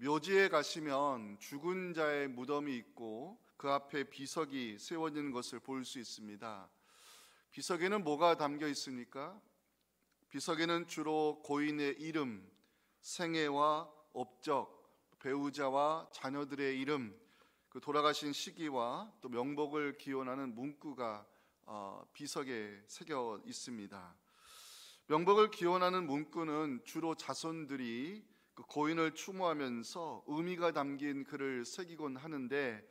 묘지에 가시면 죽은 자의 무덤이 있고 그 앞에 비석이 세워진 것을 볼 수 있습니다. 비석에는 뭐가 담겨 있습니까? 비석에는 주로 고인의 이름, 생애와 업적, 배우자와 자녀들의 이름, 그 돌아가신 시기와 또 명복을 기원하는 문구가 비석에 새겨 있습니다. 명복을 기원하는 문구는 주로 자손들이 그 고인을 추모하면서 의미가 담긴 글을 새기곤 하는데,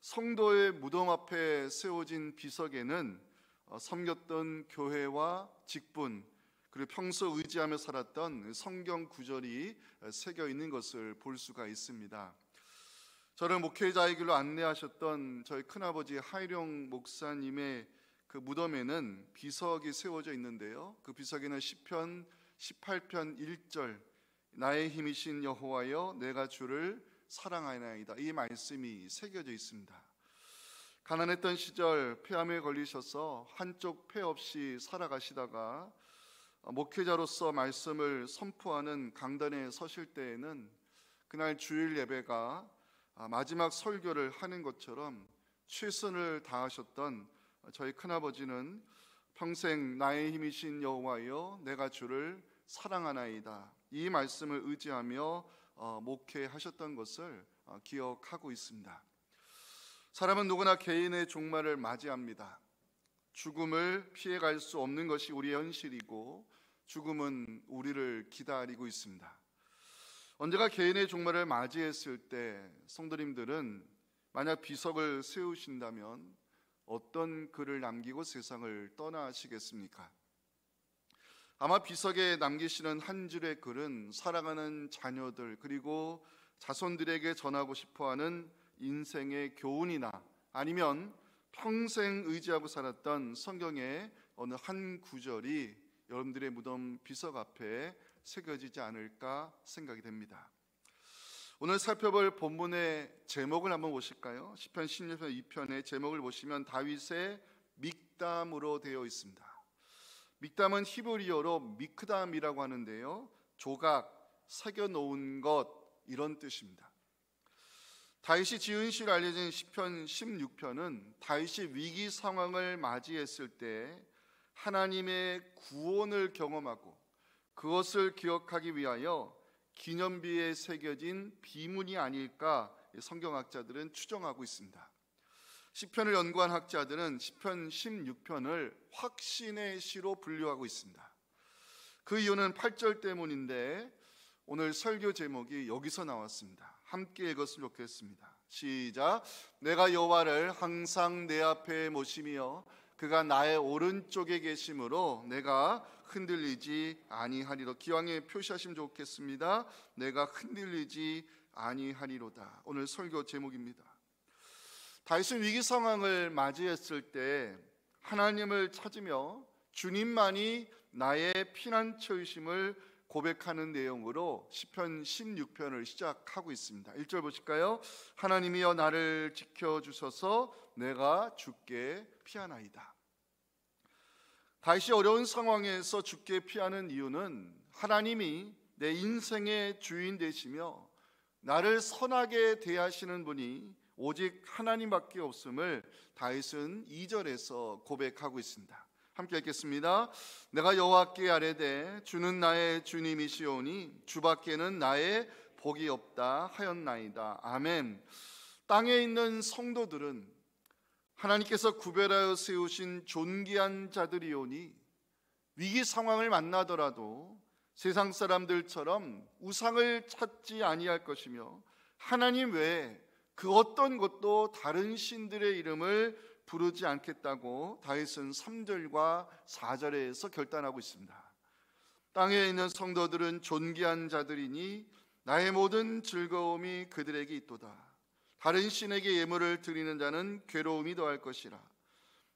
성도의 무덤 앞에 세워진 비석에는 섬겼던 교회와 직분, 그리고 평소 의지하며 살았던 성경 구절이 새겨 있는 것을 볼 수가 있습니다. 저를 목회자의 길로 안내하셨던 저희 큰아버지 하일용 목사님의 그 무덤에는 비석이 세워져 있는데요, 그 비석에는 시편 18편 1절 나의 힘이신 여호와여 내가 주를 사랑하나이다, 이 말씀이 새겨져 있습니다. 가난했던 시절 폐암에 걸리셔서 한쪽 폐 없이 살아가시다가 목회자로서 말씀을 선포하는 강단에 서실 때에는 그날 주일 예배가 마지막 설교를 하는 것처럼 최선을 다하셨던 저희 큰아버지는 평생 나의 힘이신 여호와여 내가 주를 사랑하나이다, 이 말씀을 의지하며 목회하셨던 것을 기억하고 있습니다. 사람은 누구나 개인의 종말을 맞이합니다. 죽음을 피해갈 수 없는 것이 우리의 현실이고 죽음은 우리를 기다리고 있습니다. 언제가 개인의 종말을 맞이했을 때 성도님들은 만약 비석을 세우신다면 어떤 글을 남기고 세상을 떠나시겠습니까? 아마 비석에 남기시는 한 줄의 글은 사랑하는 자녀들 그리고 자손들에게 전하고 싶어하는 인생의 교훈이나 아니면 평생 의지하고 살았던 성경의 어느 한 구절이 여러분들의 무덤 비석 앞에 새겨지지 않을까 생각이 됩니다. 오늘 살펴볼 본문의 제목을 한번 보실까요? 시편 16편 2편의 제목을 보시면 다윗의 믹담으로 되어 있습니다. 믹담은 히브리어로 미크담이라고 하는데요, 조각, 새겨놓은 것, 이런 뜻입니다. 다윗이 지은 시로 알려진 시편 16편은 다윗이 위기 상황을 맞이했을 때 하나님의 구원을 경험하고 그것을 기억하기 위하여 기념비에 새겨진 비문이 아닐까 성경학자들은 추정하고 있습니다. 시편을 연구한 학자들은 시편 16편을 확신의 시로 분류하고 있습니다. 그 이유는 8절 때문인데 오늘 설교 제목이 여기서 나왔습니다. 함께 읽었으면 좋겠습니다. 시작. 내가 여호와를 항상 내 앞에 모시며 그가 나의 오른쪽에 계심으로 내가 흔들리지 아니하리로. 기왕에 표시하시면 좋겠습니다. 내가 흔들리지 아니하리로다. 오늘 설교 제목입니다. 다윗은 위기 상황을 맞이했을 때 하나님을 찾으며 주님만이 나의 피난처이심을 고백하는 내용으로 시편 16편을 시작하고 있습니다. 1절 보실까요? 하나님이여 나를 지켜주소서 내가 주께 피하나이다. 다윗이 어려운 상황에서 주께 피하는 이유는 하나님이 내 인생의 주인 되시며 나를 선하게 대하시는 분이 오직 하나님밖에 없음을 다윗은 2절에서 고백하고 있습니다. 함께 읽겠습니다. 내가 여호와께 아뢰되 주는 나의 주님이시오니 주밖에는 나의 복이 없다 하였나이다. 아멘. 땅에 있는 성도들은 하나님께서 구별하여 세우신 존귀한 자들이오니 위기 상황을 만나더라도 세상 사람들처럼 우상을 찾지 아니할 것이며 하나님 외에 그 어떤 것도 다른 신들의 이름을 부르지 않겠다고 다윗은 3절과 4절에서 결단하고 있습니다. 땅에 있는 성도들은 존귀한 자들이니 나의 모든 즐거움이 그들에게 있도다. 다른 신에게 예물을 드리는 자는 괴로움이 더할 것이라.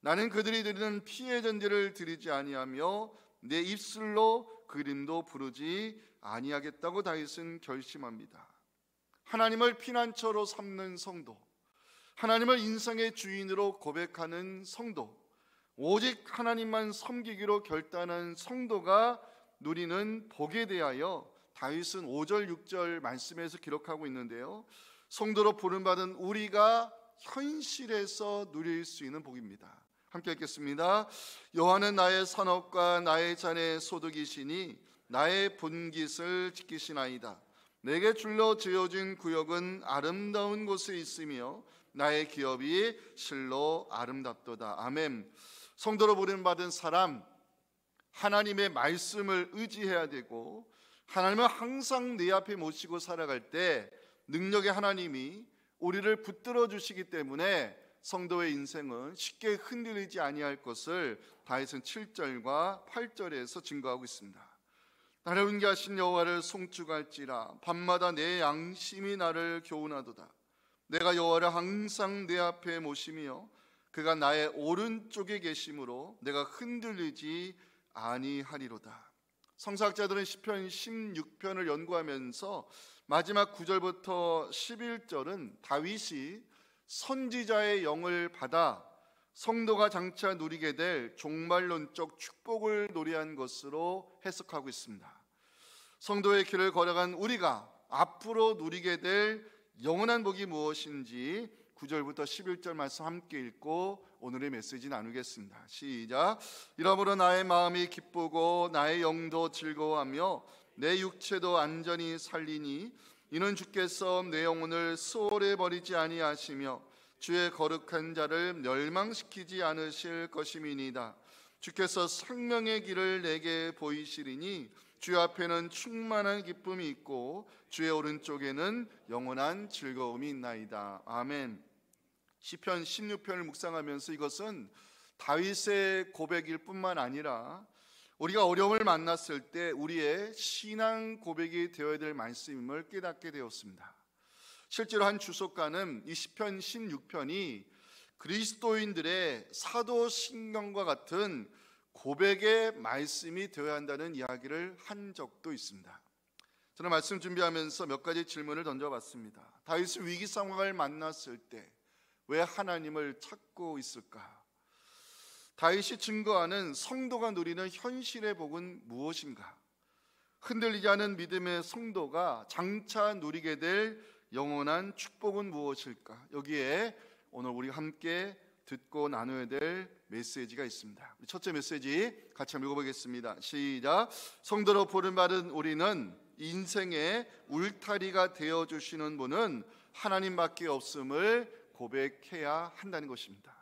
나는 그들이 드리는 피의 전제를 드리지 아니하며 내 입술로 그림도 부르지 아니하겠다고 다윗은 결심합니다. 하나님을 피난처로 삼는 성도, 하나님을 인생의 주인으로 고백하는 성도, 오직 하나님만 섬기기로 결단한 성도가 누리는 복에 대하여 다윗은 5절 6절 말씀에서 기록하고 있는데요, 성도로 부름받은 우리가 현실에서 누릴 수 있는 복입니다. 함께 읽겠습니다. 여호와는 나의 산업과 나의 잔의 소득이시니 나의 분깃을 지키시나이다. 내게 줄로 지어진 구역은 아름다운 곳에 있으며 나의 기업이 실로 아름답도다. 아멘. 성도로 부름받은 사람, 하나님의 말씀을 의지해야 되고 하나님을 항상 내 앞에 모시고 살아갈 때 능력의 하나님이 우리를 붙들어 주시기 때문에 성도의 인생은 쉽게 흔들리지 아니할 것을 다윗은 7절과 8절에서 증거하고 있습니다. 나를 은계하신 여호와를 송축할지라. 밤마다 내 양심이 나를 교훈하도다. 내가 여호와를 항상 내 앞에 모시며 그가 나의 오른쪽에 계심으로 내가 흔들리지 아니하리로다. 성서학자들은 시편 16편을 연구하면서 마지막 9절부터 11절은 다윗이 선지자의 영을 받아 성도가 장차 누리게 될 종말론적 축복을 노래한 것으로 해석하고 있습니다. 성도의 길을 걸어간 우리가 앞으로 누리게 될 영원한 복이 무엇인지 9절부터 11절 말씀 함께 읽고 오늘의 메시지 나누겠습니다. 시작. 이러므로 나의 마음이 기쁘고 나의 영도 즐거워하며 내 육체도 안전히 살리니 이는 주께서 내 영혼을 수월해 버리지 아니하시며 주의 거룩한 자를 멸망시키지 않으실 것임이니이다. 주께서 생명의 길을 내게 보이시리니 주 앞에는 충만한 기쁨이 있고 주의 오른쪽에는 영원한 즐거움이 있나이다. 아멘. 시편 16편을 묵상하면서 이것은 다윗의 고백일 뿐만 아니라 우리가 어려움을 만났을 때 우리의 신앙 고백이 되어야 될 말씀임을 깨닫게 되었습니다. 실제로 한 주석가는 이 시편 16편이 그리스도인들의 사도신경과 같은 고백의 말씀이 되어야 한다는 이야기를 한 적도 있습니다. 저는 말씀 준비하면서 몇 가지 질문을 던져봤습니다. 다윗이 위기 상황을 만났을 때 왜 하나님을 찾고 있을까? 다윗이 증거하는 성도가 누리는 현실의 복은 무엇인가? 흔들리지 않은 믿음의 성도가 장차 누리게 될 영원한 축복은 무엇일까? 여기에 오늘 우리 함께 듣고 나눠야 될 메시지가 있습니다. 첫째 메시지 같이 한번 읽어보겠습니다. 시작. 성도로 부름받은 우리는 인생의 울타리가 되어주시는 분은 하나님밖에 없음을 고백해야 한다는 것입니다.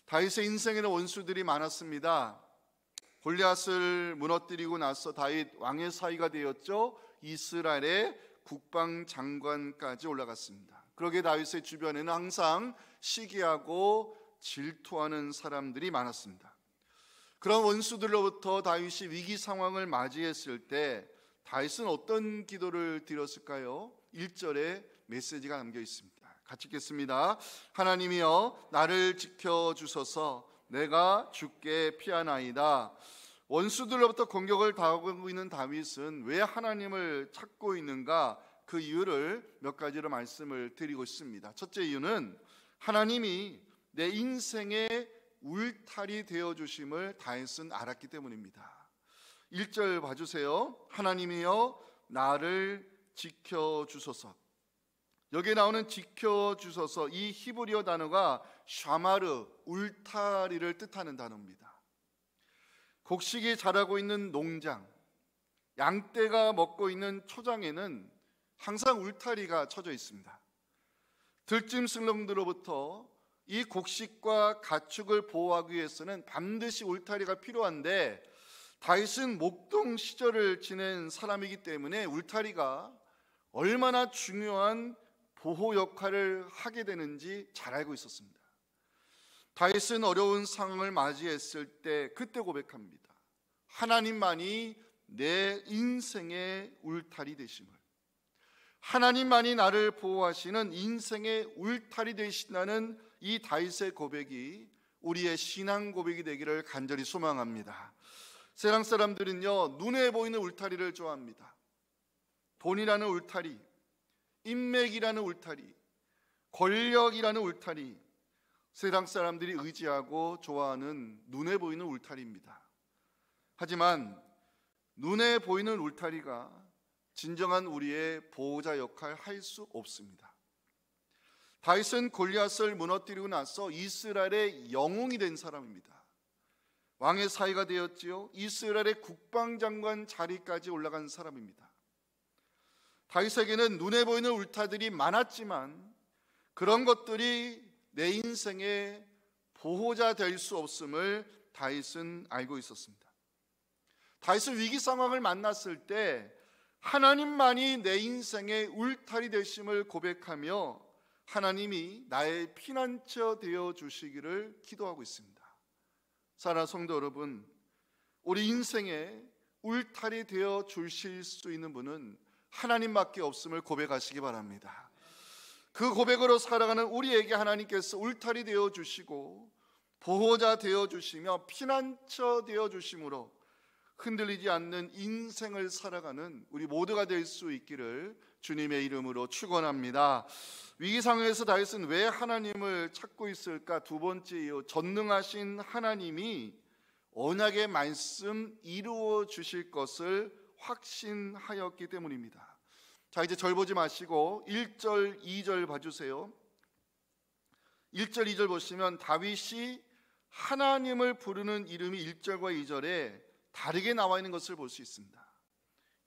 다윗의 인생에는 원수들이 많았습니다. 골리앗을 무너뜨리고 나서 다윗 왕의 사위가 되었죠. 이스라엘의 국방장관까지 올라갔습니다. 그러기에 다윗의 주변에는 항상 시기하고 질투하는 사람들이 많았습니다. 그런 원수들로부터 다윗이 위기 상황을 맞이했을 때 다윗은 어떤 기도를 드렸을까요? 1절에 메시지가 담겨 있습니다. 같이 읽겠습니다. 하나님이여 나를 지켜주소서. 내가 주께 피하나이다. 원수들로부터 공격을 당하고 있는 다윗은 왜 하나님을 찾고 있는가? 그 이유를 몇 가지로 말씀을 드리고 있습니다. 첫째 이유는 하나님이 내 인생의 울타리 되어주심을 다윗은 알았기 때문입니다. 1절 봐주세요. 하나님이여 나를 지켜주소서. 여기에 나오는 지켜주소서, 이 히브리어 단어가 샤마르, 울타리를 뜻하는 단어입니다. 곡식이 자라고 있는 농장, 양떼가 먹고 있는 초장에는 항상 울타리가 쳐져 있습니다. 들짐승들로부터 이 곡식과 가축을 보호하기 위해서는 반드시 울타리가 필요한데 다윗은 목동 시절을 지낸 사람이기 때문에 울타리가 얼마나 중요한 보호 역할을 하게 되는지 잘 알고 있었습니다. 다윗은 어려운 상황을 맞이했을 때 그때 고백합니다. 하나님만이 내 인생의 울타리 되심을, 하나님만이 나를 보호하시는 인생의 울타리 되신다는 이 다윗의 고백이 우리의 신앙 고백이 되기를 간절히 소망합니다. 세상 사람들은요, 눈에 보이는 울타리를 좋아합니다. 돈이라는 울타리, 인맥이라는 울타리, 권력이라는 울타리, 세상 사람들이 의지하고 좋아하는 눈에 보이는 울타리입니다. 하지만 눈에 보이는 울타리가 진정한 우리의 보호자 역할 할 수 없습니다. 다윗은 골리앗을 무너뜨리고 나서 이스라엘의 영웅이 된 사람입니다. 왕의 사위가 되었지요. 이스라엘의 국방장관 자리까지 올라간 사람입니다. 다윗에게는 눈에 보이는 울타리들이 많았지만 그런 것들이 내 인생의 보호자 될 수 없음을 다윗은 알고 있었습니다. 다윗은 위기 상황을 만났을 때 하나님만이 내 인생의 울타리 되심을 고백하며 하나님이 나의 피난처 되어 주시기를 기도하고 있습니다. 사랑하는 성도 여러분, 우리 인생의 울타리 되어 주실 수 있는 분은 하나님밖에 없음을 고백하시기 바랍니다. 그 고백으로 살아가는 우리에게 하나님께서 울타리 되어 주시고 보호자 되어 주시며 피난처 되어 주심으로 흔들리지 않는 인생을 살아가는 우리 모두가 될 수 있기를 주님의 이름으로 축원합니다. 위기 상황에서 다윗은 왜 하나님을 찾고 있을까? 두 번째요, 전능하신 하나님이 언약의 말씀 이루어 주실 것을 확신하였기 때문입니다. 자, 이제 절 보지 마시고 1절 2절 봐주세요. 1절 2절 보시면 다윗이 하나님을 부르는 이름이 1절과 2절에 다르게 나와 있는 것을 볼 수 있습니다.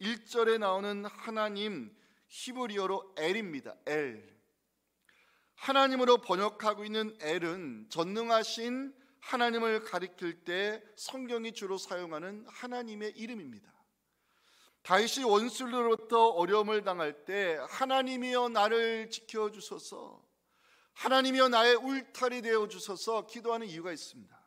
1절에 나오는 하나님, 히브리어로 엘입니다. 엘. 하나님으로 번역하고 있는 엘은 전능하신 하나님을 가리킬 때 성경이 주로 사용하는 하나님의 이름입니다. 다윗이 원수로부터 어려움을 당할 때 하나님이여 나를 지켜주소서, 하나님이여 나의 울타리 되어주소서 기도하는 이유가 있습니다.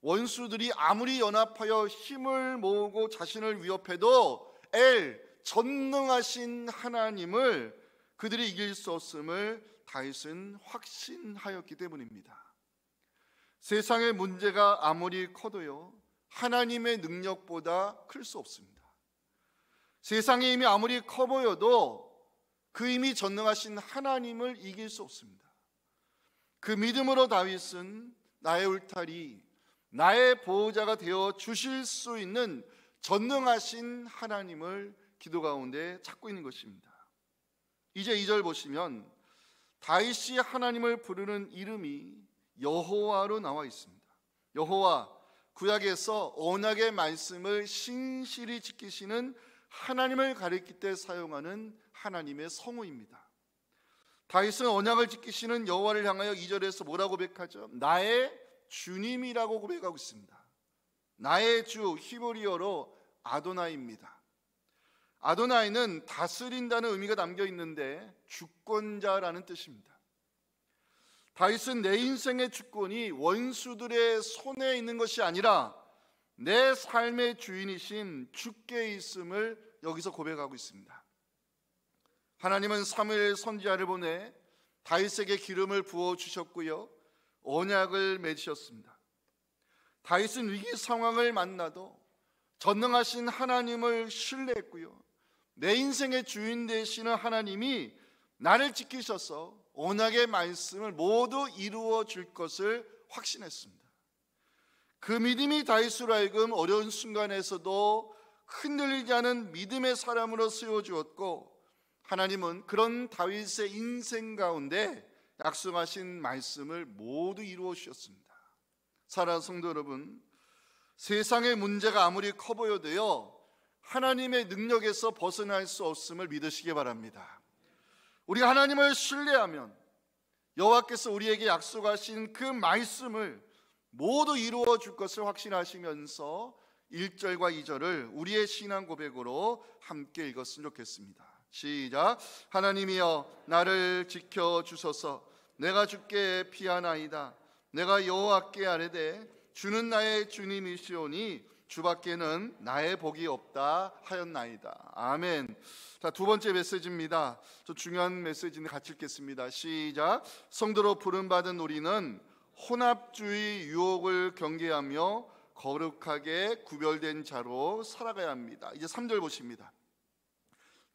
원수들이 아무리 연합하여 힘을 모으고 자신을 위협해도 엘, 전능하신 하나님을 그들이 이길 수 없음을 다윗은 확신하였기 때문입니다. 세상의 문제가 아무리 커도요, 하나님의 능력보다 클 수 없습니다. 세상의 힘이 아무리 커 보여도 그 힘이 전능하신 하나님을 이길 수 없습니다. 그 믿음으로 다윗은 나의 울타리, 나의 보호자가 되어 주실 수 있는 전능하신 하나님을 기도 가운데 찾고 있는 것입니다. 이제 2절 보시면 다윗이 하나님을 부르는 이름이 여호와로 나와 있습니다. 여호와, 구약에서 언약의 말씀을 신실히 지키시는 하나님을 가리킬 때 사용하는 하나님의 성호입니다. 다윗은 언약을 지키시는 여호와를 향하여 2절에서 뭐라고 고백하죠? 나의 주님이라고 고백하고 있습니다. 나의 주, 히브리어로 아도나이입니다. 아도나이는 다스린다는 의미가 담겨 있는데 주권자라는 뜻입니다. 다윗은 내 인생의 주권이 원수들의 손에 있는 것이 아니라 내 삶의 주인이신 주께 있음을 여기서 고백하고 있습니다. 하나님은 사무엘 선지자를 보내 다윗에게 기름을 부어 주셨고요, 언약을 맺으셨습니다. 다윗은 위기 상황을 만나도 전능하신 하나님을 신뢰했고요, 내 인생의 주인 되시는 하나님이 나를 지키셔서 언약의 말씀을 모두 이루어 줄 것을 확신했습니다. 그 믿음이 다윗으로 하여금 어려운 순간에서도 흔들리지 않은 믿음의 사람으로 세워주었고, 하나님은 그런 다윗의 인생 가운데 약속하신 말씀을 모두 이루어 주셨습니다. 사랑하는 성도 여러분, 세상의 문제가 아무리 커 보여도요, 하나님의 능력에서 벗어날 수 없음을 믿으시기 바랍니다. 우리가 하나님을 신뢰하면 여호와께서 우리에게 약속하신 그 말씀을 모두 이루어 줄 것을 확신하시면서 1절과 2절을 우리의 신앙 고백으로 함께 읽었으면 좋겠습니다. 시작. 하나님이여 나를 지켜주소서, 내가 주께 피하나이다. 내가 여호와께 아뢰되 주는 나의 주님이시오니 주밖에는 나의 복이 없다 하였나이다. 아멘. 자, 두 번째 메시지입니다. 저 중요한 메시지는 같이 읽겠습니다. 시작. 성도로 부름받은 우리는 혼합주의 유혹을 경계하며 거룩하게 구별된 자로 살아가야 합니다. 이제 3절 보십니다.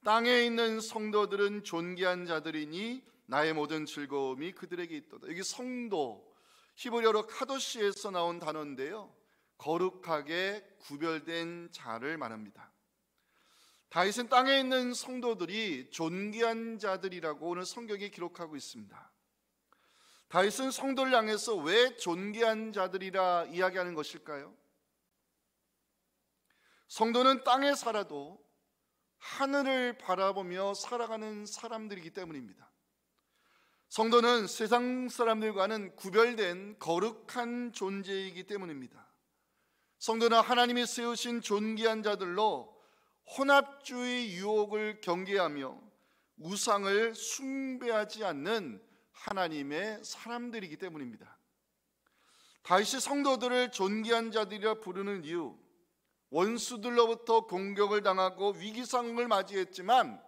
땅에 있는 성도들은 존귀한 자들이니 나의 모든 즐거움이 그들에게 있도다. 여기 성도, 히브리어로 카도시에서 나온 단어인데요, 거룩하게 구별된 자를 말합니다. 다윗은 땅에 있는 성도들이 존귀한 자들이라고 오늘 성경이 기록하고 있습니다. 다윗은 성도를 향해서 왜 존귀한 자들이라 이야기하는 것일까요? 성도는 땅에 살아도 하늘을 바라보며 살아가는 사람들이기 때문입니다. 성도는 세상 사람들과는 구별된 거룩한 존재이기 때문입니다. 성도는 하나님이 세우신 존귀한 자들로 혼합주의 유혹을 경계하며 우상을 숭배하지 않는 하나님의 사람들이기 때문입니다. 다윗이 성도들을 존귀한 자들이라 부르는 이유, 원수들로부터 공격을 당하고 위기 상황을 맞이했지만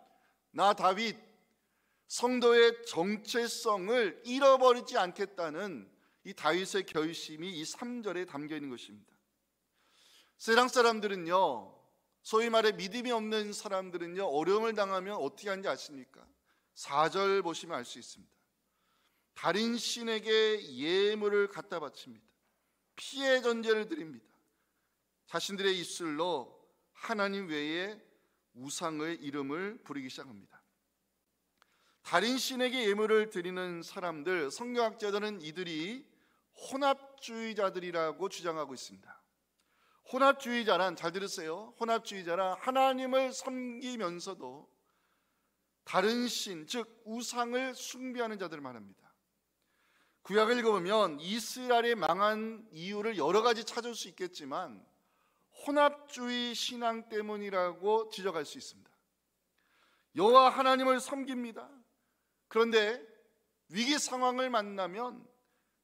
나 다윗 성도의 정체성을 잃어버리지 않겠다는 이 다윗의 결심이 이 3절에 담겨 있는 것입니다. 세상 사람들은요, 소위 말해 믿음이 없는 사람들은요, 어려움을 당하면 어떻게 하는지 아십니까? 4절 보시면 알 수 있습니다. 다른 신에게 예물을 갖다 바칩니다. 피해 전제를 드립니다. 자신들의 입술로 하나님 외에 우상의 이름을 부르기 시작합니다. 다른 신에게 예물을 드리는 사람들, 성경학자들은 이들이 혼합주의자들이라고 주장하고 있습니다. 혼합주의자란, 잘 들으세요, 혼합주의자란 하나님을 섬기면서도 다른 신, 즉 우상을 숭배하는 자들을 말합니다. 구약을 읽어보면 이스라엘이 망한 이유를 여러 가지 찾을 수 있겠지만 혼합주의 신앙 때문이라고 지적할 수 있습니다. 여호와 하나님을 섬깁니다. 그런데 위기 상황을 만나면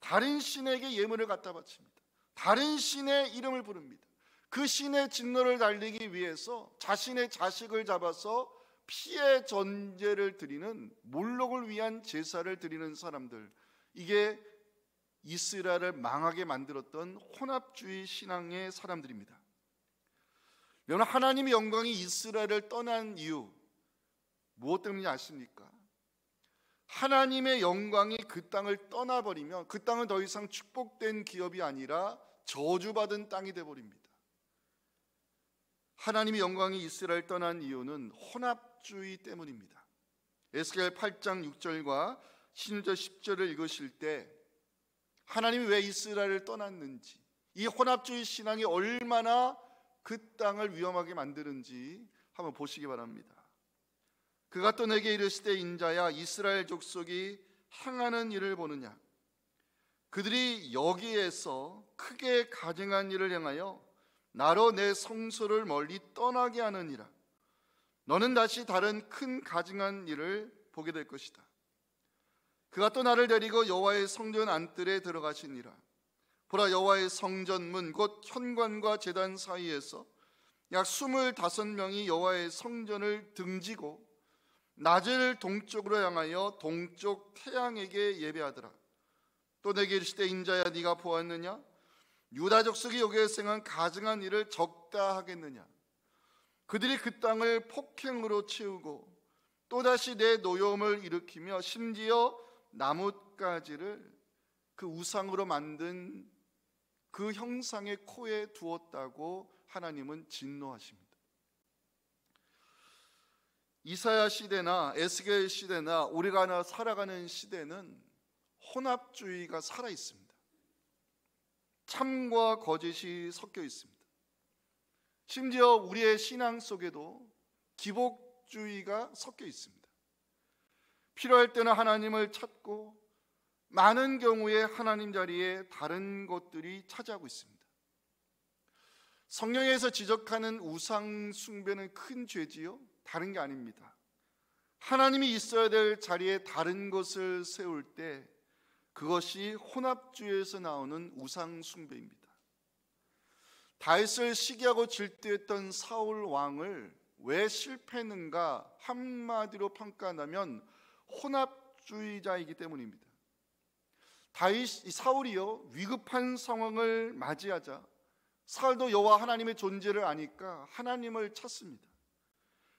다른 신에게 예물을 갖다 바칩니다. 다른 신의 이름을 부릅니다. 그 신의 진노를 달리기 위해서 자신의 자식을 잡아서 피해 전제를 드리는, 몰록을 위한 제사를 드리는 사람들, 이게 이스라엘을 망하게 만들었던 혼합주의 신앙의 사람들입니다. 여러분, 하나님의 영광이 이스라엘을 떠난 이유 무엇 때문인지 아십니까? 하나님의 영광이 그 땅을 떠나버리면 그 땅은 더 이상 축복된 기업이 아니라 저주받은 땅이 되어버립니다. 하나님의 영광이 이스라엘을 떠난 이유는 혼합주의 때문입니다. 에스겔 8장 6절과 16절 10절을 읽으실 때 하나님이 왜 이스라엘을 떠났는지, 이 혼합주의 신앙이 얼마나 그 땅을 위험하게 만드는지 한번 보시기 바랍니다. 그가 또 내게 이르시되 인자야, 이스라엘 족속이 행하는 일을 보느냐? 그들이 여기에서 크게 가증한 일을 행하여 나로 내 성소를 멀리 떠나게 하느니라. 너는 다시 다른 큰 가증한 일을 보게 될 것이다. 그가 또 나를 데리고 여호와의 성전 안뜰에 들어가시니라. 보라, 여호와의 성전문 곧 현관과 제단 사이에서 약 25명이 여호와의 성전을 등지고 낮을 동쪽으로 향하여 동쪽 태양에게 예배하더라. 또 내게 이르시되 인자야, 네가 보았느냐? 유다 족속이 여기에서 행한 가증한 일을 적다 하겠느냐? 그들이 그 땅을 폭행으로 채우고 또다시 내 노여움을 일으키며 심지어 나뭇가지를 그 우상으로 만든 그 형상의 코에 두었다고 하나님은 진노하십니다. 이사야 시대나 에스겔 시대나 우리가 살아가는 시대는 혼합주의가 살아 있습니다. 참과 거짓이 섞여 있습니다. 심지어 우리의 신앙 속에도 기복주의가 섞여 있습니다. 필요할 때는 하나님을 찾고 많은 경우에 하나님 자리에 다른 것들이 차지하고 있습니다. 성경에서 지적하는 우상 숭배는 큰 죄지요? 다른 게 아닙니다. 하나님이 있어야 될 자리에 다른 것을 세울 때 그것이 혼합주의에서 나오는 우상 숭배입니다. 다윗을 시기하고 질투했던 사울 왕을 왜 실패했는가 한마디로 평가한다면 혼합주의자이기 때문입니다. 사울이요, 위급한 상황을 맞이하자 사울도 여호와 하나님의 존재를 아니까 하나님을 찾습니다.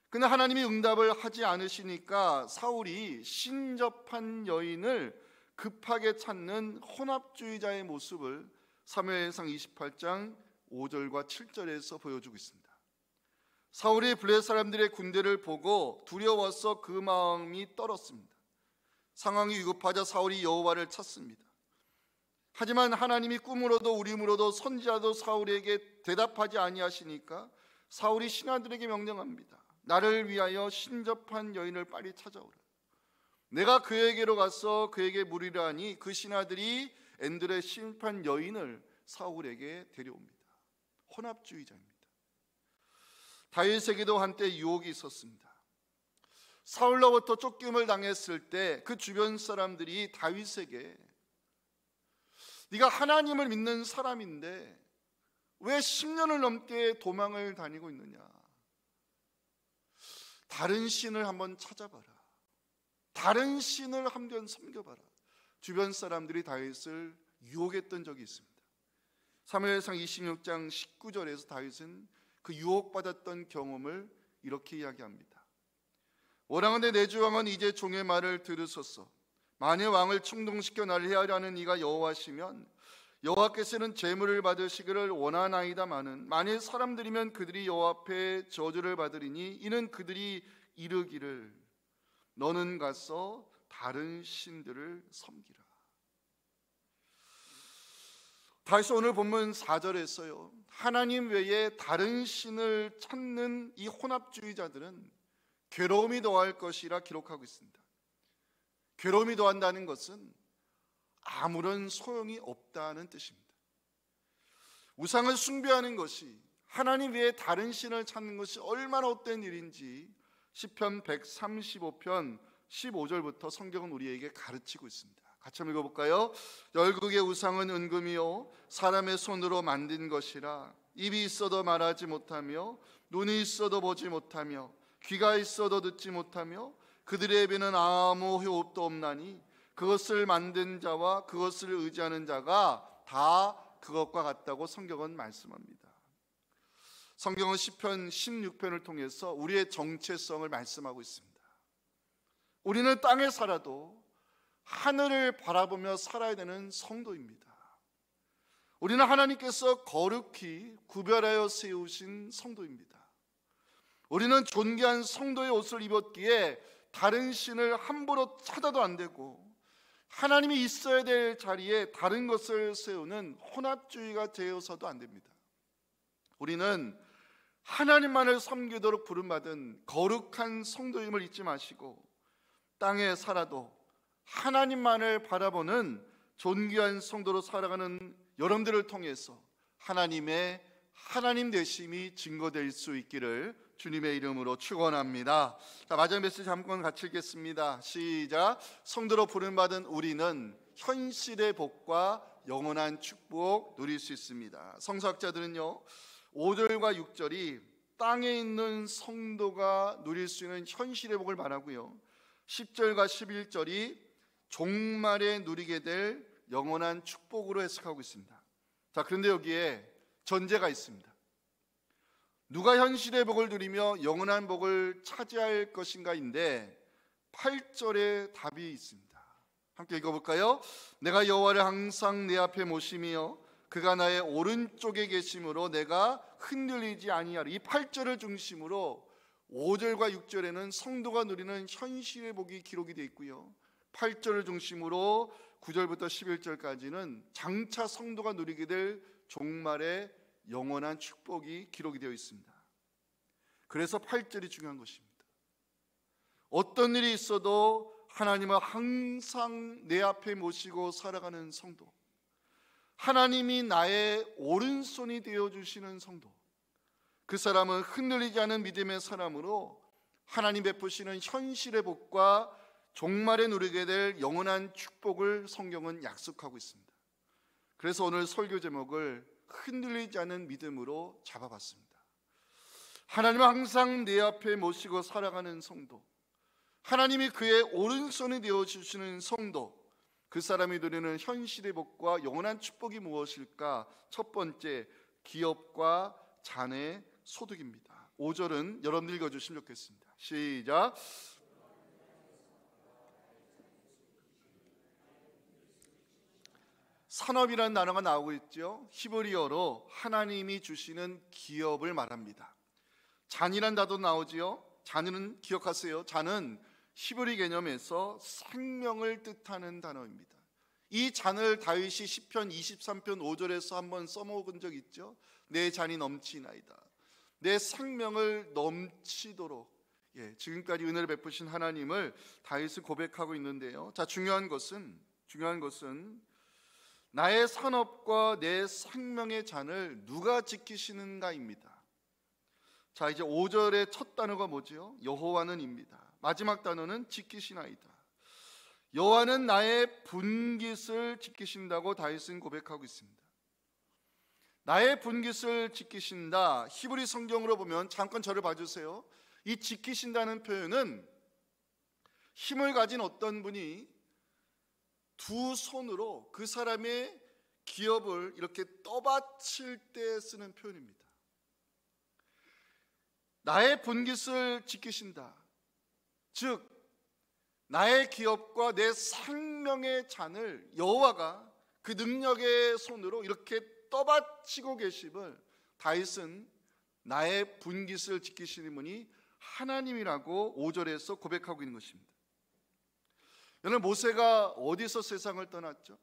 그러나 하나님이 응답을 하지 않으시니까 사울이 신접한 여인을 급하게 찾는 혼합주의자의 모습을 사무엘상 28장 5절과 7절에서 보여주고 있습니다. 사울이 블레셋 사람들의 군대를 보고 두려워서 그 마음이 떨었습니다. 상황이 위급하자 사울이 여호와를 찾습니다. 하지만 하나님이 꿈으로도 우림으로도 선지자도 사울에게 대답하지 아니하시니까 사울이 신하들에게 명령합니다. 나를 위하여 신접한 여인을 빨리 찾아오라. 내가 그에게로 가서 그에게 물으려 하니 그 신하들이 엔들의 신접한 여인을 사울에게 데려옵니다. 혼합주의자입니다. 다윗에게도 한때 유혹이 있었습니다. 사울로부터 쫓김을 당했을 때 그 주변 사람들이 다윗에게 네가 하나님을 믿는 사람인데 왜 10년을 넘게 도망을 다니고 있느냐? 다른 신을 한번 찾아봐라. 다른 신을 한번 섬겨봐라. 주변 사람들이 다윗을 유혹했던 적이 있습니다. 사무엘상 26장 19절에서 다윗은 그 유혹받았던 경험을 이렇게 이야기합니다. 원하건대 내 주 왕은 이제 종의 말을 들으소서. 만일 왕을 충동시켜 나를 해하려는 이가 여호와시면 여호와께서는 재물을 받으시기를 원하나이다마는 만일 사람들이면 그들이 여호와 앞에 저주를 받으리니 이는 그들이 이르기를 너는 가서 다른 신들을 섬기라. 다시 오늘 본문 4절에서요, 하나님 외에 다른 신을 찾는 이 혼합주의자들은 괴로움이 더할 것이라 기록하고 있습니다. 괴로움이 더한다는 것은 아무런 소용이 없다는 뜻입니다. 우상을 숭배하는 것이, 하나님 외에 다른 신을 찾는 것이 얼마나 헛된 일인지 시편 135편 15절부터 성경은 우리에게 가르치고 있습니다. 같이 한번 읽어볼까요? 열국의 우상은 은금이요 사람의 손으로 만든 것이라. 입이 있어도 말하지 못하며 눈이 있어도 보지 못하며 귀가 있어도 듣지 못하며 그들의 입에는 아무 효업도 없나니 그것을 만든 자와 그것을 의지하는 자가 다 그것과 같다고 성경은 말씀합니다. 성경은 시편 16편을 통해서 우리의 정체성을 말씀하고 있습니다. 우리는 땅에 살아도 하늘을 바라보며 살아야 되는 성도입니다. 우리는 하나님께서 거룩히 구별하여 세우신 성도입니다. 우리는 존귀한 성도의 옷을 입었기에 다른 신을 함부로 찾아도 안 되고, 하나님이 있어야 될 자리에 다른 것을 세우는 혼합주의가 되어서도 안 됩니다. 우리는 하나님만을 섬기도록 부름받은 거룩한 성도임을 잊지 마시고, 땅에 살아도 하나님만을 바라보는 존귀한 성도로 살아가는 여러분들을 통해서 하나님의 하나님 되심이 증거될 수 있기를 주님의 이름으로 축원합니다. 자, 마지막 메시지 잠깐 같이 읽겠습니다. 시작. 성도로 부름받은 우리는 현실의 복과 영원한 축복 누릴 수 있습니다. 성서학자들은요, 5절과 6절이 땅에 있는 성도가 누릴 수 있는 현실의 복을 말하고요, 10절과 11절이 종말에 누리게 될 영원한 축복으로 해석하고 있습니다. 자, 그런데 여기에 전제가 있습니다. 누가 현실의 복을 누리며 영원한 복을 차지할 것인가인데 8절에 답이 있습니다. 함께 읽어볼까요? 내가 여호와를 항상 내 앞에 모심이여 그가 나의 오른쪽에 계심으로 내가 흔들리지 아니하리. 이 8절을 중심으로 5절과 6절에는 성도가 누리는 현실의 복이 기록이 되어 있고요, 8절을 중심으로 9절부터 11절까지는 장차 성도가 누리게 될 종말의 영원한 축복이 기록이 되어 있습니다. 그래서 8절이 중요한 것입니다. 어떤 일이 있어도 하나님을 항상 내 앞에 모시고 살아가는 성도, 하나님이 나의 오른손이 되어주시는 성도, 그 사람은 흔들리지 않은 믿음의 사람으로 하나님 베푸시는 현실의 복과 종말에 누리게 될 영원한 축복을 성경은 약속하고 있습니다. 그래서 오늘 설교 제목을 흔들리지 않은 믿음으로 잡아봤습니다. 하나님은 항상 내 앞에 모시고 살아가는 성도, 하나님이 그의 오른손이 되어주시는 성도, 그 사람이 누리는 현실의 복과 영원한 축복이 무엇일까? 첫 번째, 기업과 자녀의 소득입니다. 5절은 여러분들 읽어주시면 좋겠습니다. 시작. 산업이라는 단어가 나오고 있죠. 히브리어로 하나님이 주시는 기업을 말합니다. 잔이란 단어도 나오지요. 잔은 기억하세요. 잔은 히브리 개념에서 생명을 뜻하는 단어입니다. 이 잔을 다윗이 시편 23편 5절에서 한번 써먹은 적 있죠. 내 잔이 넘치나이다. 내 생명을 넘치도록 지금까지 은혜를 베푸신 하나님을 다윗은 고백하고 있는데요. 자, 중요한 것은 나의 산업과 내 생명의 잔을 누가 지키시는가입니다. 자, 이제 5절의 첫 단어가 뭐죠? 여호와는입니다. 마지막 단어는 지키시나이다. 여호와는 나의 분깃을 지키신다고 다윗은 고백하고 있습니다. 나의 분깃을 지키신다. 히브리 성경으로 보면, 잠깐 저를 봐주세요. 이 지키신다는 표현은 힘을 가진 어떤 분이 두 손으로 그 사람의 기업을 이렇게 떠받칠 때 쓰는 표현입니다. 나의 분깃을 지키신다. 즉 나의 기업과 내 생명의 잔을 여호와가 그 능력의 손으로 이렇게 떠받치고 계심을 다윗은 나의 분깃을 지키시는 분이 하나님이라고 5절에서 고백하고 있는 것입니다. 여러분, 모세가 어디서 세상을 떠났죠?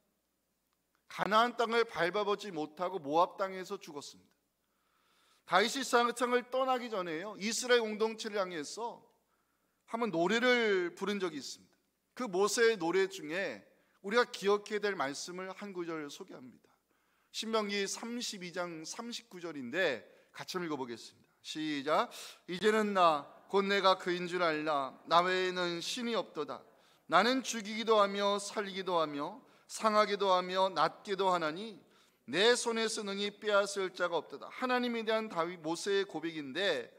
가나안 땅을 밟아보지 못하고 모압 땅에서 죽었습니다. 다윗이 세상을 떠나기 전에요, 이스라엘 공동체를 향해서 한번 노래를 부른 적이 있습니다. 그 모세의 노래 중에 우리가 기억해야 될 말씀을 한 구절 소개합니다. 신명기 32장 39절인데 같이 읽어보겠습니다. 시작. 이제는 나 곧 내가 그인 줄 알라. 나 외에는 신이 없도다. 나는 죽이기도 하며 살리기도 하며 상하기도 하며 낫기도 하나니 내 손에서 능히 빼앗을 자가 없도다. 하나님에 대한 다윗 모세의 고백인데,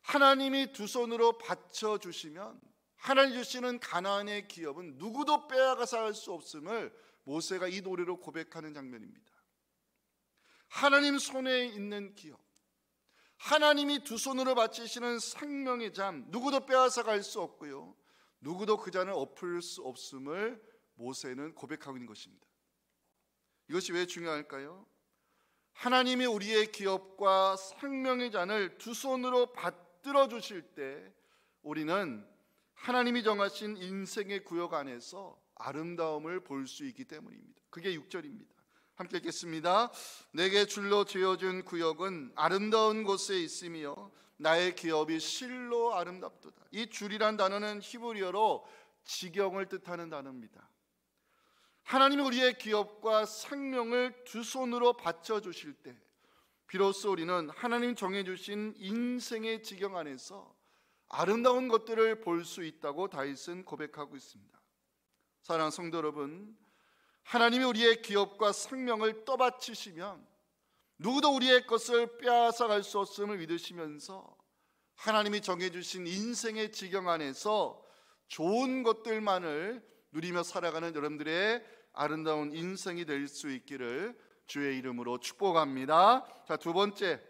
하나님이 두 손으로 받쳐주시면 하나님 주시는 가나안의 기업은 누구도 빼앗아서 할 수 없음을 모세가 이 노래로 고백하는 장면입니다. 하나님 손에 있는 기업, 하나님이 두 손으로 바치시는 생명의 잔, 누구도 빼앗아 갈 수 없고요, 누구도 그 잔을 엎을 수 없음을 모세는 고백하고 있는 것입니다. 이것이 왜 중요할까요? 하나님이 우리의 기업과 생명의 잔을 두 손으로 받들어 주실 때 우리는 하나님이 정하신 인생의 구역 안에서 아름다움을 볼 수 있기 때문입니다. 그게 6절입니다. 함께 읽겠습니다. 내게 줄로 지어준 구역은 아름다운 곳에 있으며 나의 기업이 실로 아름답도다. 이 줄이란 단어는 히브리어로 지경을 뜻하는 단어입니다. 하나님이 우리의 기업과 생명을 두 손으로 받쳐주실 때 비로소 우리는 하나님 정해주신 인생의 지경 안에서 아름다운 것들을 볼 수 있다고 다윗은 고백하고 있습니다. 사랑하는 성도 여러분, 하나님이 우리의 기업과 생명을 떠받치시면 누구도 우리의 것을 빼앗아 갈 수 없음을 믿으시면서 하나님이 정해주신 인생의 지경 안에서 좋은 것들만을 누리며 살아가는 여러분들의 아름다운 인생이 될 수 있기를 주의 이름으로 축복합니다. 자, 두 번째,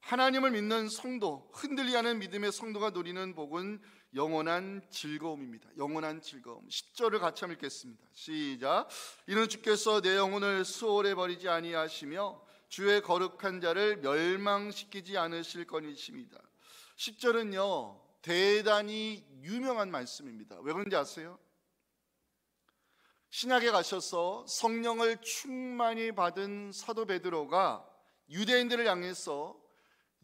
하나님을 믿는 성도, 흔들리지 않은 믿음의 성도가 누리는 복은 영원한 즐거움입니다. 영원한 즐거움. 10절을 같이 한번 읽겠습니다. 시작. 이는 주께서 내 영혼을 수월해 버리지 아니하시며 주의 거룩한 자를 멸망시키지 않으실 거니십니다. 10절은요 대단히 유명한 말씀입니다. 왜 그런지 아세요? 신약에 가셔서 성령을 충만히 받은 사도 베드로가 유대인들을 향해서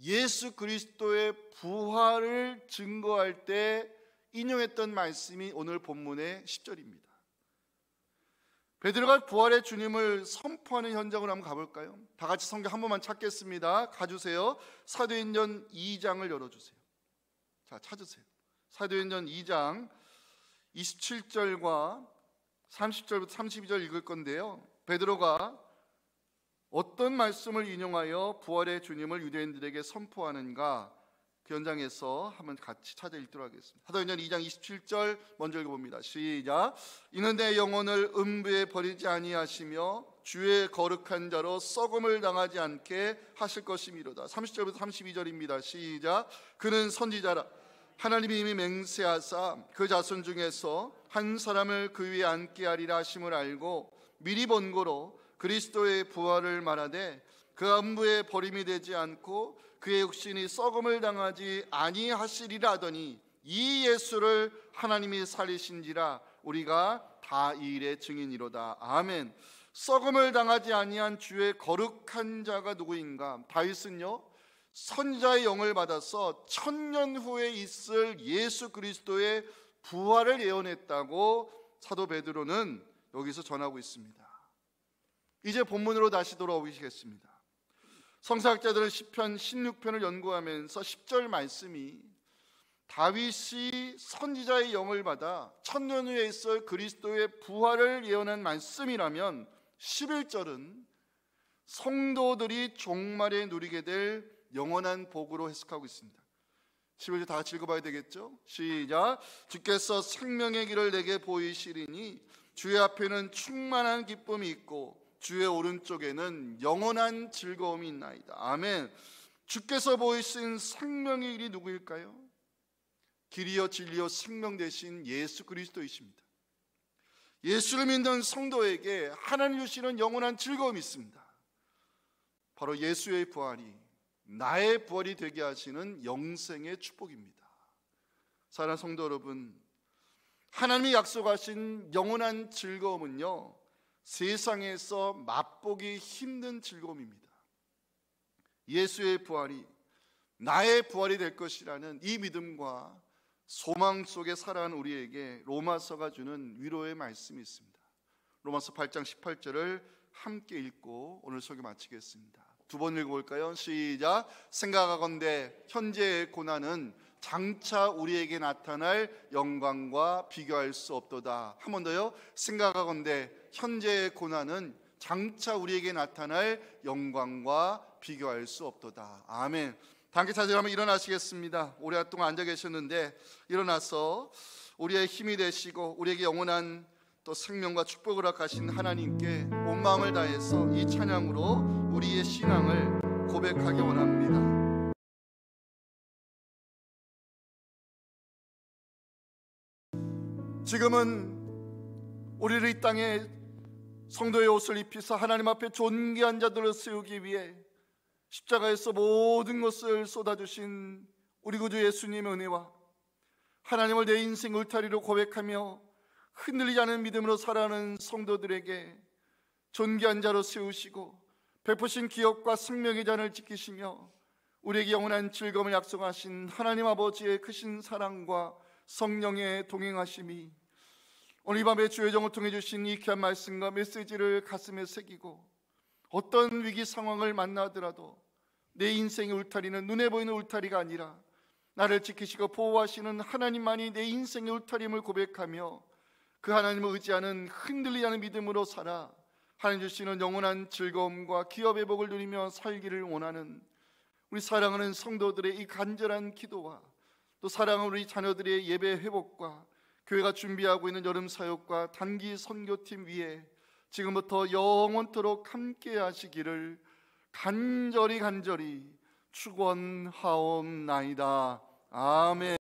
예수 그리스도의 부활을 증거할 때 인용했던 말씀이 오늘 본문의 10절입니다. 베드로가 부활의 주님을 선포하는 현장으로 한번 가볼까요? 다 같이 성경 한 번만 찾겠습니다. 가주세요. 사도행전 2장을 열어주세요. 자, 찾으세요. 사도행전 2장 27절과 30절부터 32절 읽을 건데요, 베드로가 어떤 말씀을 인용하여 부활의 주님을 유대인들에게 선포하는가, 그 현장에서 한번 같이 찾아 읽도록 하겠습니다. 사도행전 2장 27절 먼저 읽어봅니다. 시작. 이는 내 영혼을 음부에 버리지 아니하시며 주의 거룩한 자로 썩음을 당하지 않게 하실 것이미로다. 30절부터 32절입니다. 시작. 그는 선지자라. 하나님이 이미 맹세하사 그 자손 중에서 한 사람을 그 위에 앉게 하리라 하심을 알고 미리 본고로 그리스도의 부활을 말하되 그 음부에 버림이 되지 않고 그의 육신이 썩음을 당하지 아니하시리라 하더니 이 예수를 하나님이 살리신지라 우리가 다 이 일의 증인이로다. 아멘. 썩음을 당하지 아니한 주의 거룩한 자가 누구인가? 다윗은요, 선지자의 영을 받아서 1000년 후에 있을 예수 그리스도의 부활을 예언했다고 사도 베드로는 여기서 전하고 있습니다. 이제 본문으로 다시 돌아오시겠습니다. 성서학자들은 시편 16편을 연구하면서 10절 말씀이 다윗이 선지자의 영을 받아 1000년 후에 있을 그리스도의 부활을 예언한 말씀이라면 11절은 성도들이 종말에 누리게 될 영원한 복으로 해석하고 있습니다. 11절 다 같이 읽어봐야 되겠죠? 시작. 주께서 생명의 길을 내게 보이시리니 주의 앞에는 충만한 기쁨이 있고 주의 오른쪽에는 영원한 즐거움이 있나이다. 아멘. 주께서 보이신 생명의 길이 누구일까요? 길이요 진리요 생명 되신 예수 그리스도이십니다. 예수를 믿는 성도에게 하나님 주시는 영원한 즐거움이 있습니다. 바로 예수의 부활이 나의 부활이 되게 하시는 영생의 축복입니다. 사랑하는 성도 여러분, 하나님이 약속하신 영원한 즐거움은요, 세상에서 맛보기 힘든 즐거움입니다. 예수의 부활이 나의 부활이 될 것이라는 이 믿음과 소망 속에 살아가는 우리에게 로마서가 주는 위로의 말씀이 있습니다. 로마서 8장 18절을 함께 읽고 오늘 설교 마치겠습니다. 두 번 읽어볼까요? 시작. 생각하건대 현재의 고난은 장차 우리에게 나타날 영광과 비교할 수 없도다. 한 번 더요. 생각하건대 현재의 고난은 장차 우리에게 나타날 영광과 비교할 수 없도다. 아멘. 함께 자세히 한번 일어나시겠습니다. 오랫동안 앉아 계셨는데 일어나서 우리의 힘이 되시고 우리에게 영원한 또 생명과 축복을 허락하신 하나님께 온 마음을 다해서 이 찬양으로 우리의 신앙을 고백하기 원합니다. 지금은 우리를 이 땅에 성도의 옷을 입히사 하나님 앞에 존귀한 자들을 세우기 위해 십자가에서 모든 것을 쏟아주신 우리 구주 예수님의 은혜와 하나님을 내 인생 울타리로 고백하며 흔들리지 않은 믿음으로 살아가는 성도들에게 존귀한 자로 세우시고 베푸신 기업과 생명의 잔을 지키시며 우리에게 영원한 즐거움을 약속하신 하나님 아버지의 크신 사랑과 성령의 동행하심이 오늘 이 밤에 주의 종을 통해 주신 이 귀한 말씀과 메시지를 가슴에 새기고 어떤 위기 상황을 만나더라도 내 인생의 울타리는 눈에 보이는 울타리가 아니라 나를 지키시고 보호하시는 하나님만이 내 인생의 울타림을 고백하며 그 하나님을 의지하는 흔들리지 않은 믿음으로 살아 하나님 주시는 영원한 즐거움과 기업의 복을 누리며 살기를 원하는 우리 사랑하는 성도들의 이 간절한 기도와 또 사랑하는 우리 자녀들의 예배 회복과 교회가 준비하고 있는 여름 사역과 단기 선교팀 위에 지금부터 영원토록 함께 하시기를 간절히 축원하옵나이다. 아멘.